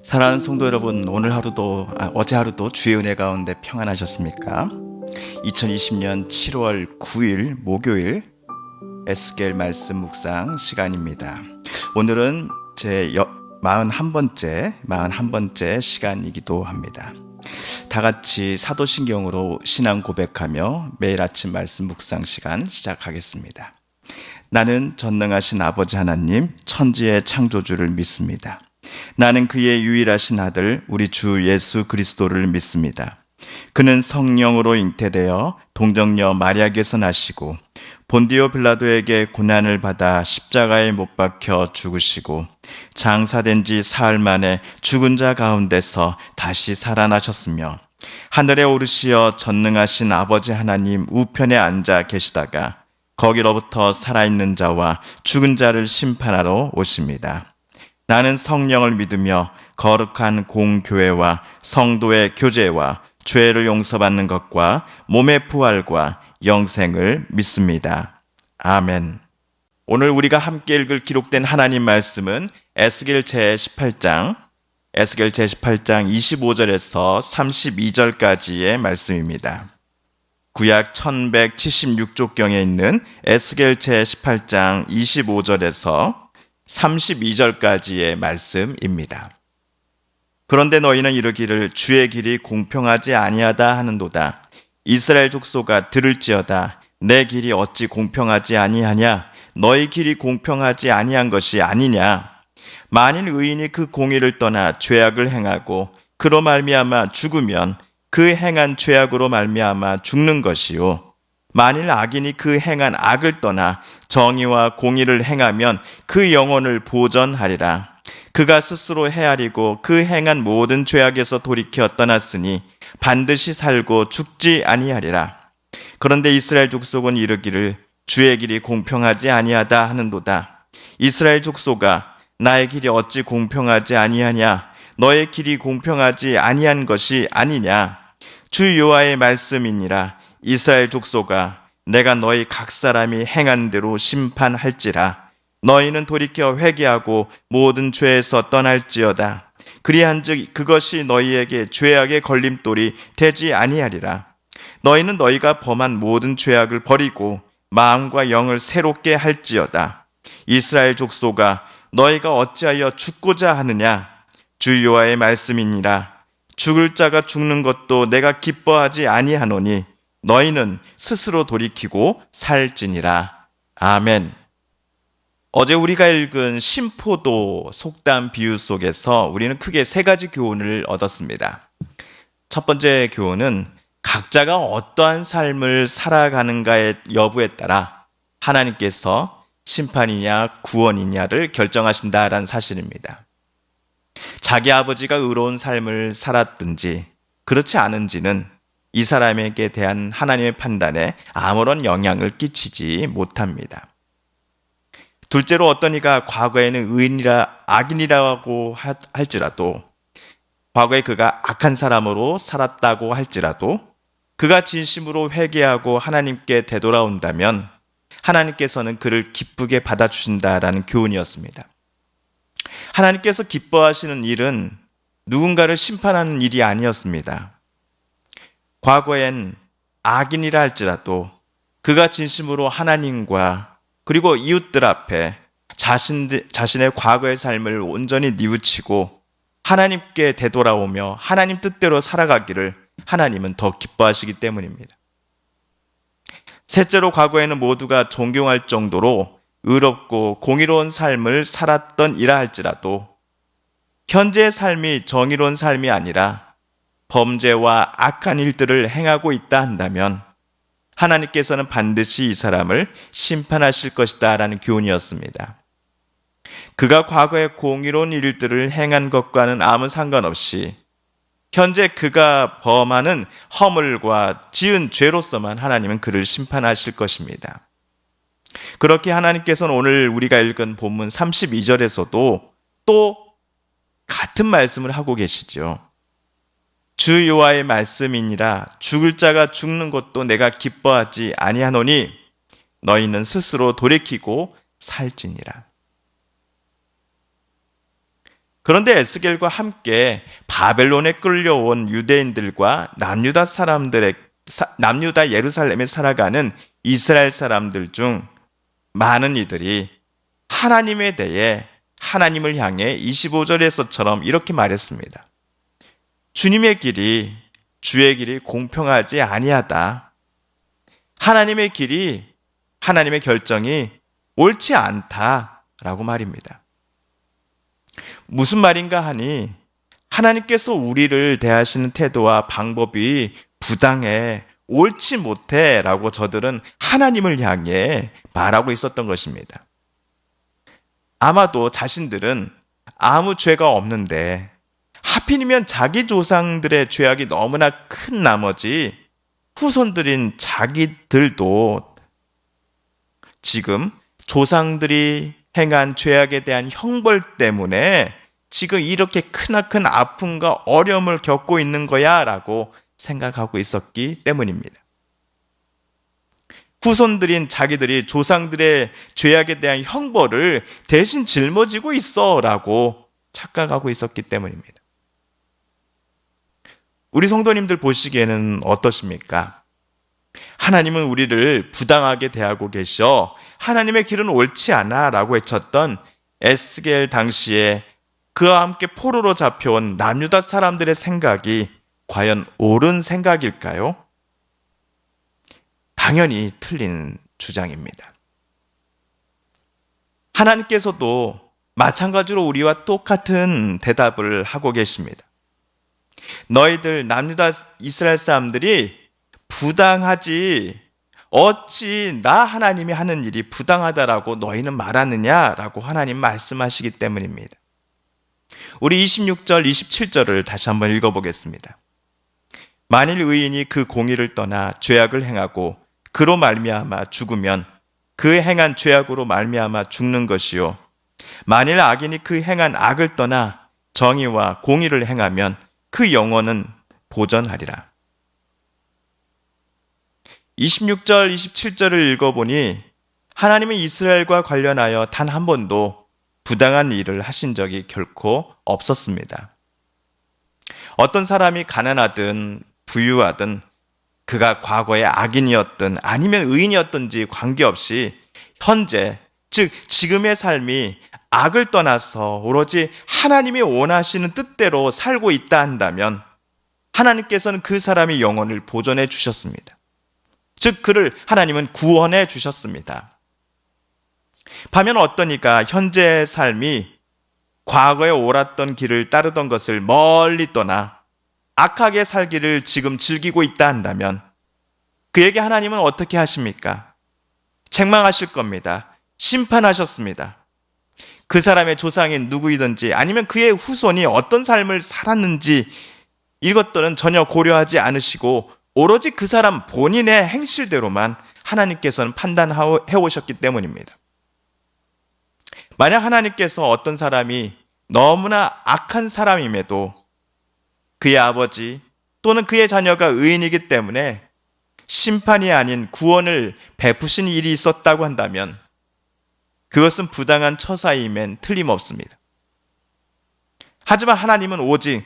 사랑하는 성도 여러분, 오늘 하루도 어제 하루도 주의 은혜 가운데 평안하셨습니까? 2020년 7월 9일 목요일 에스겔 말씀 묵상 시간입니다. 오늘은 제 41번째 시간이기도 합니다. 다 같이 사도신경으로 신앙 고백하며 매일 아침 말씀 묵상 시간 시작하겠습니다. 나는 전능하신 아버지 하나님, 천지의 창조주를 믿습니다. 나는 그의 유일하신 아들 우리 주 예수 그리스도를 믿습니다. 그는 성령으로 잉태되어 동정녀 마리아에게서 나시고 본디오 빌라도에게 고난을 받아 십자가에 못 박혀 죽으시고 장사된 지 사흘 만에 죽은 자 가운데서 다시 살아나셨으며 하늘에 오르시어 전능하신 아버지 하나님 우편에 앉아 계시다가 거기로부터 살아있는 자와 죽은 자를 심판하러 오십니다. 나는 성령을 믿으며 거룩한 공교회와 성도의 교제와 죄를 용서받는 것과 몸의 부활과 영생을 믿습니다. 아멘. 오늘 우리가 함께 읽을 기록된 하나님 말씀은 에스겔 제18장 25절에서 32절까지의 말씀입니다. 구약 1176쪽경에 있는 에스겔 제18장 25절에서 32절까지의 말씀입니다. 그런데 너희는 이르기를 주의 길이 공평하지 아니하다 하는도다. 이스라엘 족속아 들을지어다. 내 길이 어찌 공평하지 아니하냐? 너희 길이 공평하지 아니한 것이 아니냐? 만일 의인이 그 공의를 떠나 죄악을 행하고 그로 말미암아 죽으면 그 행한 죄악으로 말미암아 죽는 것이요. 만일 악인이 그 행한 악을 떠나 정의와 공의를 행하면 그 영혼을 보전하리라. 그가 스스로 헤아리고 그 행한 모든 죄악에서 돌이켜 떠났으니 반드시 살고 죽지 아니하리라. 그런데 이스라엘 족속은 이르기를 주의 길이 공평하지 아니하다 하는도다. 이스라엘 족속아 나의 길이 어찌 공평하지 아니하냐? 너의 길이 공평하지 아니한 것이 아니냐? 주 여호와의 말씀이니라. 이스라엘 족속아 내가 너희 각 사람이 행한 대로 심판할지라. 너희는 돌이켜 회개하고 모든 죄에서 떠날지어다. 그리한즉 그것이 너희에게 죄악의 걸림돌이 되지 아니하리라. 너희는 너희가 범한 모든 죄악을 버리고 마음과 영을 새롭게 할지어다. 이스라엘 족속아 너희가 어찌하여 죽고자 하느냐? 주 여호와의 말씀이니라. 죽을 자가 죽는 것도 내가 기뻐하지 아니하노니 너희는 스스로 돌이키고 살지니라. 아멘. 어제 우리가 읽은 신포도 속담 비유 속에서 우리는 크게 세 가지 교훈을 얻었습니다. 첫 번째 교훈은 각자가 어떠한 삶을 살아가는가의 여부에 따라 하나님께서 심판이냐 구원이냐를 결정하신다라는 사실입니다. 자기 아버지가 의로운 삶을 살았든지 그렇지 않은지는 이 사람에게 대한 하나님의 판단에 아무런 영향을 끼치지 못합니다. 둘째로 어떤 이가 과거에는 악인이라고 할지라도 과거에 그가 악한 사람으로 살았다고 할지라도 그가 진심으로 회개하고 하나님께 되돌아온다면 하나님께서는 그를 기쁘게 받아주신다라는 교훈이었습니다. 하나님께서 기뻐하시는 일은 누군가를 심판하는 일이 아니었습니다. 과거엔 악인이라 할지라도 그가 진심으로 하나님과 그리고 이웃들 앞에 자신의 과거의 삶을 온전히 뉘우치고 하나님께 되돌아오며 하나님 뜻대로 살아가기를 하나님은 더 기뻐하시기 때문입니다. 셋째로 과거에는 모두가 존경할 정도로 의롭고 공의로운 삶을 살았던 이라 할지라도 현재의 삶이 정의로운 삶이 아니라 범죄와 악한 일들을 행하고 있다 한다면 하나님께서는 반드시 이 사람을 심판하실 것이다 라는 교훈이었습니다. 그가 과거에 공의로운 일들을 행한 것과는 아무 상관없이 현재 그가 범하는 허물과 지은 죄로서만 하나님은 그를 심판하실 것입니다. 그렇게 하나님께서는 오늘 우리가 읽은 본문 32절에서도 또 같은 말씀을 하고 계시죠. 주 여호와의 말씀이니라. 죽을 자가 죽는 것도 내가 기뻐하지 아니하노니 너희는 스스로 돌이키고 살지니라. 그런데 에스겔과 함께 바벨론에 끌려온 유대인들과 남유다 예루살렘에 살아가는 이스라엘 사람들 중 많은 이들이 하나님에 대해 하나님을 향해 25절에서처럼 이렇게 말했습니다. 주님의 길이 주의 길이 공평하지 아니하다. 하나님의 길이 하나님의 결정이 옳지 않다라고 말입니다. 무슨 말인가 하니 하나님께서 우리를 대하시는 태도와 방법이 부당해, 옳지 못해 라고 저들은 하나님을 향해 말하고 있었던 것입니다. 아마도 자신들은 아무 죄가 없는데 하필이면 자기 조상들의 죄악이 너무나 큰 나머지 후손들인 자기들도 지금 조상들이 행한 죄악에 대한 형벌 때문에 지금 이렇게 크나큰 아픔과 어려움을 겪고 있는 거야 라고 생각하고 있었기 때문입니다. 후손들인 자기들이 조상들의 죄악에 대한 형벌을 대신 짊어지고 있어 라고 착각하고 있었기 때문입니다. 우리 성도님들 보시기에는 어떠십니까? 하나님은 우리를 부당하게 대하고 계셔 하나님의 길은 옳지 않아 라고 외쳤던 에스겔 당시에 그와 함께 포로로 잡혀온 남유다 사람들의 생각이 과연 옳은 생각일까요? 당연히 틀린 주장입니다. 하나님께서도 마찬가지로 우리와 똑같은 대답을 하고 계십니다. 너희들 남유다 이스라엘 사람들이 부당하지 어찌 나 하나님이 하는 일이 부당하다라고 너희는 말하느냐라고 하나님 말씀하시기 때문입니다. 우리 26절, 27절을 다시 한번 읽어보겠습니다. 만일 의인이 그 공의를 떠나 죄악을 행하고 그로 말미암아 죽으면 그 행한 죄악으로 말미암아 죽는 것이요 만일 악인이 그 행한 악을 떠나 정의와 공의를 행하면 그 영혼은 보전하리라. 26절, 27절을 읽어보니 하나님은 이스라엘과 관련하여 단 한 번도 부당한 일을 하신 적이 결코 없었습니다. 어떤 사람이 가난하든 부유하든 그가 과거에 악인이었든 아니면 의인이었든지 관계없이 현재, 즉 지금의 삶이 악을 떠나서 오로지 하나님이 원하시는 뜻대로 살고 있다 한다면 하나님께서는 그 사람의 영혼을 보존해 주셨습니다. 즉 그를 하나님은 구원해 주셨습니다. 반면 어떤 이가 현재의 삶이 과거에 옳았던 길을 따르던 것을 멀리 떠나 악하게 살기를 지금 즐기고 있다 한다면 그에게 하나님은 어떻게 하십니까? 책망하실 겁니다. 심판하셨습니다. 그 사람의 조상이 누구이든지 아니면 그의 후손이 어떤 삶을 살았는지 이것들은 전혀 고려하지 않으시고 오로지 그 사람 본인의 행실대로만 하나님께서는 판단해 오셨기 때문입니다. 만약 하나님께서 어떤 사람이 너무나 악한 사람임에도 그의 아버지 또는 그의 자녀가 의인이기 때문에 심판이 아닌 구원을 베푸신 일이 있었다고 한다면 그것은 부당한 처사임엔 틀림없습니다. 하지만 하나님은 오직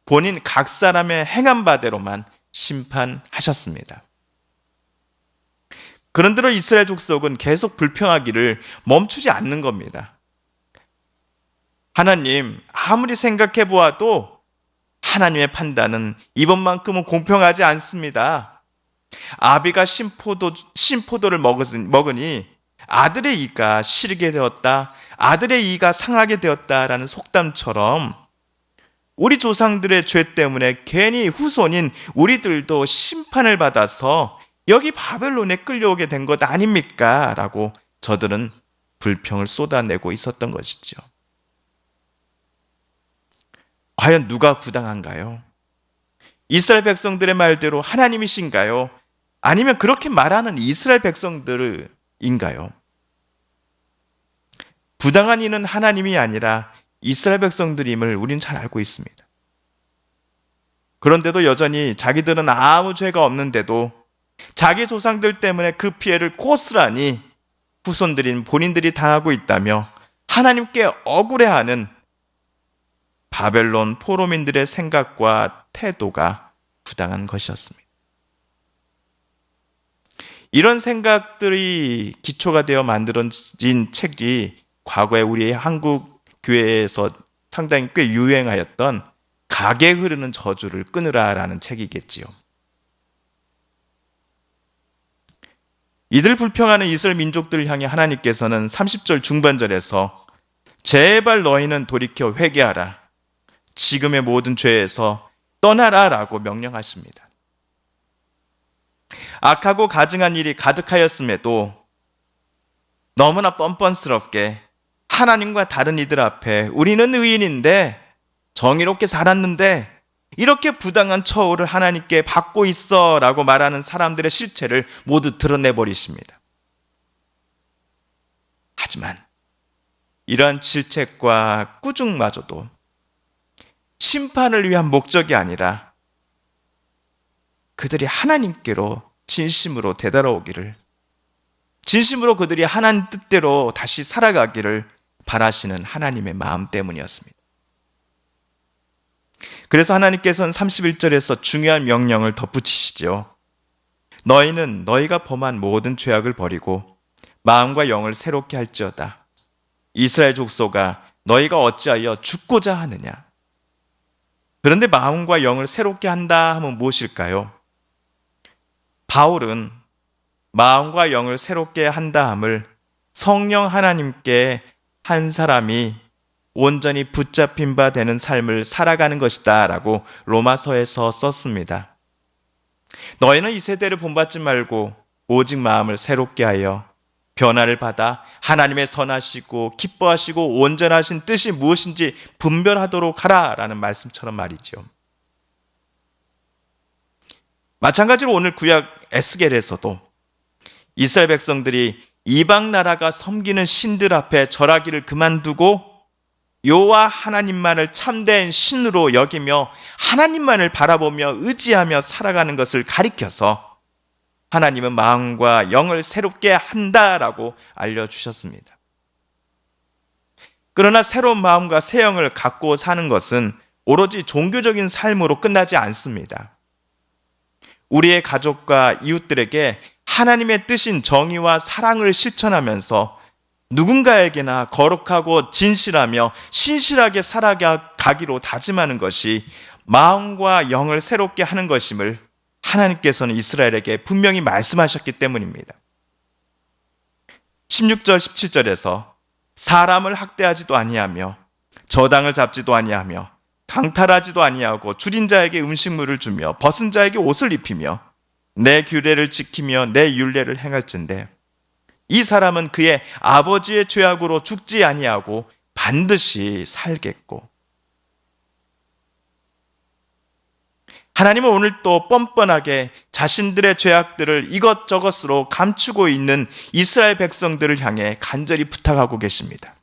본인 각 사람의 행한 바대로만 심판하셨습니다. 그런대로 이스라엘 족속은 계속 불평하기를 멈추지 않는 겁니다. 하나님, 아무리 생각해 보아도 하나님의 판단은 이번만큼은 공평하지 않습니다. 아비가 신포도를 먹으니 아들의 이가 시르게 되었다, 아들의 이가 상하게 되었다라는 속담처럼 우리 조상들의 죄 때문에 괜히 후손인 우리들도 심판을 받아서 여기 바벨론에 끌려오게 된 것 아닙니까? 라고 저들은 불평을 쏟아내고 있었던 것이죠. 과연 누가 부당한가요? 이스라엘 백성들의 말대로 하나님이신가요? 아니면 그렇게 말하는 이스라엘 백성들인가요? 부당한 이는 하나님이 아니라 이스라엘 백성들임을 우리는 잘 알고 있습니다. 그런데도 여전히 자기들은 아무 죄가 없는데도 자기 조상들 때문에 그 피해를 고스란히 후손들인 본인들이 당하고 있다며 하나님께 억울해하는 바벨론 포로민들의 생각과 태도가 부당한 것이었습니다. 이런 생각들이 기초가 되어 만들어진 책이 과거에 우리 한국 교회에서 상당히 꽤 유행하였던 가게 흐르는 저주를 끊으라라는 책이겠지요. 이들 불평하는 이스라엘 민족들을 향해 하나님께서는 30절 중반절에서 제발 너희는 돌이켜 회개하라. 지금의 모든 죄에서 떠나라 라고 명령하십니다. 악하고 가증한 일이 가득하였음에도 너무나 뻔뻔스럽게 하나님과 다른 이들 앞에 우리는 의인인데 정의롭게 살았는데 이렇게 부당한 처우를 하나님께 받고 있어 라고 말하는 사람들의 실체를 모두 드러내버리십니다. 하지만 이러한 질책과 꾸중마저도 심판을 위한 목적이 아니라 그들이 하나님께로 진심으로 되돌아오기를, 진심으로 그들이 하나님 뜻대로 다시 살아가기를 바라시는 하나님의 마음 때문이었습니다. 그래서 하나님께서는 31절에서 중요한 명령을 덧붙이시죠. 너희는 너희가 범한 모든 죄악을 버리고 마음과 영을 새롭게 할지어다. 이스라엘 족속아, 너희가 어찌하여 죽고자 하느냐? 그런데 마음과 영을 새롭게 한다 하면 무엇일까요? 바울은 마음과 영을 새롭게 한다 함을 성령 하나님께 한 사람이 온전히 붙잡힌 바 되는 삶을 살아가는 것이다 라고 로마서에서 썼습니다. 너희는 이 세대를 본받지 말고 오직 마음을 새롭게 하여 변화를 받아 하나님의 선하시고 기뻐하시고 온전하신 뜻이 무엇인지 분별하도록 하라 라는 말씀처럼 말이죠. 마찬가지로 오늘 구약 에스겔에서도 이스라엘 백성들이 이방 나라가 섬기는 신들 앞에 절하기를 그만두고 여호와 하나님만을 참된 신으로 여기며 하나님만을 바라보며 의지하며 살아가는 것을 가리켜서 하나님은 마음과 영을 새롭게 한다라고 알려주셨습니다. 그러나 새로운 마음과 새 영을 갖고 사는 것은 오로지 종교적인 삶으로 끝나지 않습니다. 우리의 가족과 이웃들에게 하나님의 뜻인 정의와 사랑을 실천하면서 누군가에게나 거룩하고 진실하며 신실하게 살아가기로 다짐하는 것이 마음과 영을 새롭게 하는 것임을 하나님께서는 이스라엘에게 분명히 말씀하셨기 때문입니다. 16절 17절에서 사람을 학대하지도 아니하며 저당을 잡지도 아니하며 강탈하지도 아니하고 줄인 자에게 음식물을 주며 벗은 자에게 옷을 입히며 내 규례를 지키며 내 율례를 행할진대 이 사람은 그의 아버지의 죄악으로 죽지 아니하고 반드시 살겠고. 하나님은 오늘 또 뻔뻔하게 자신들의 죄악들을 이것저것으로 감추고 있는 이스라엘 백성들을 향해 간절히 부탁하고 계십니다.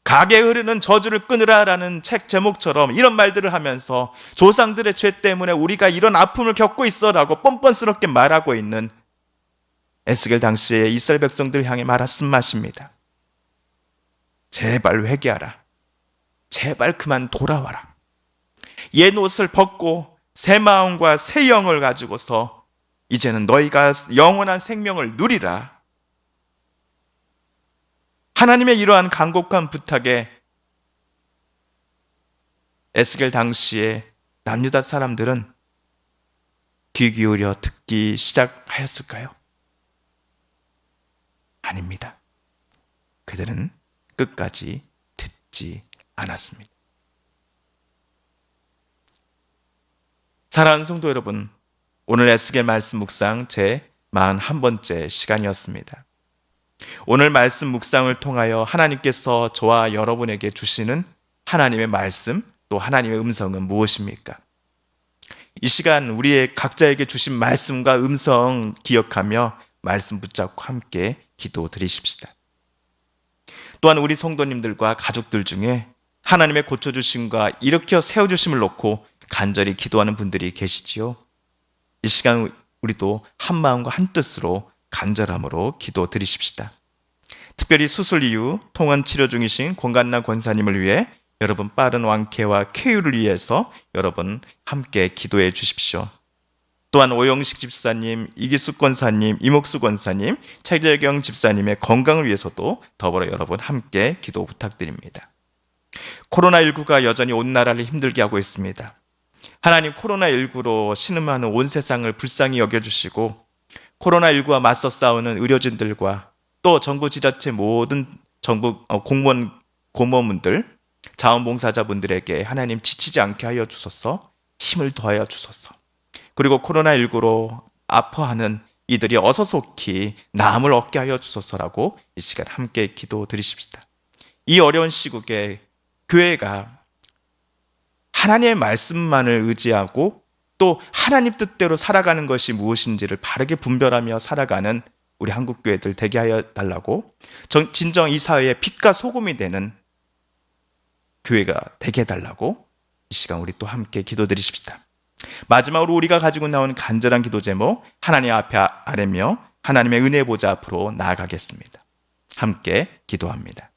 가게 흐르는 저주를 끊으라라는 책 제목처럼 이런 말들을 하면서 조상들의 죄 때문에 우리가 이런 아픔을 겪고 있어라고 뻔뻔스럽게 말하고 있는 에스겔 당시에 이스라엘 백성들을 향해 말씀하십니다. 제발 회개하라. 제발 그만 돌아와라. 옛 옷을 벗고 새 마음과 새 영을 가지고서 이제는 너희가 영원한 생명을 누리라. 하나님의 이러한 간곡한 부탁에 에스겔 당시에 남유다 사람들은 귀 기울여 듣기 시작하였을까요? 아닙니다. 그들은 끝까지 듣지 않았습니다. 사랑하는 성도 여러분, 오늘 에스겔 말씀 묵상 제 41번째 시간이었습니다. 오늘 말씀 묵상을 통하여 하나님께서 저와 여러분에게 주시는 하나님의 말씀, 또 하나님의 음성은 무엇입니까? 이 시간 우리의 각자에게 주신 말씀과 음성 기억하며 말씀 붙잡고 함께 기도 드리십시다. 또한 우리 성도님들과 가족들 중에 하나님의 고쳐주심과 일으켜 세워주심을 놓고 간절히 기도하는 분들이 계시지요. 이 시간 우리도 한 마음과 한 뜻으로 간절함으로 기도 드리십시다. 특별히 수술 이후 통원 치료 중이신 권간나 권사님을 위해 여러분 빠른 완쾌와 쾌유를 위해서 여러분 함께 기도해 주십시오. 또한 오영식 집사님, 이기숙 권사님, 이목수 권사님, 차일경 집사님의 건강을 위해서도 더불어 여러분 함께 기도 부탁드립니다. 코로나19가 여전히 온 나라를 힘들게 하고 있습니다. 하나님, 코로나19로 신음하는 온 세상을 불쌍히 여겨주시고 코로나19와 맞서 싸우는 의료진들과 또 정부 지자체 모든 정부 공무원분들, 자원봉사자분들에게 하나님 지치지 않게 하여 주소서, 힘을 더하여 주소서. 그리고 코로나19로 아파하는 이들이 어서 속히 나음을 얻게 하여 주소서라고 이 시간 함께 기도 드리십시다. 이 어려운 시국에 교회가 하나님의 말씀만을 의지하고 또 하나님 뜻대로 살아가는 것이 무엇인지를 바르게 분별하며 살아가는 우리 한국 교회들 되게 하여 달라고, 진정 이 사회의 빛과 소금이 되는 교회가 되게 해달라고 이 시간 우리 또 함께 기도드리십시다. 마지막으로 우리가 가지고 나온 간절한 기도 제목, 하나님 앞에 아뢰며 하나님의 은혜 보좌 앞으로 나아가겠습니다. 함께 기도합니다.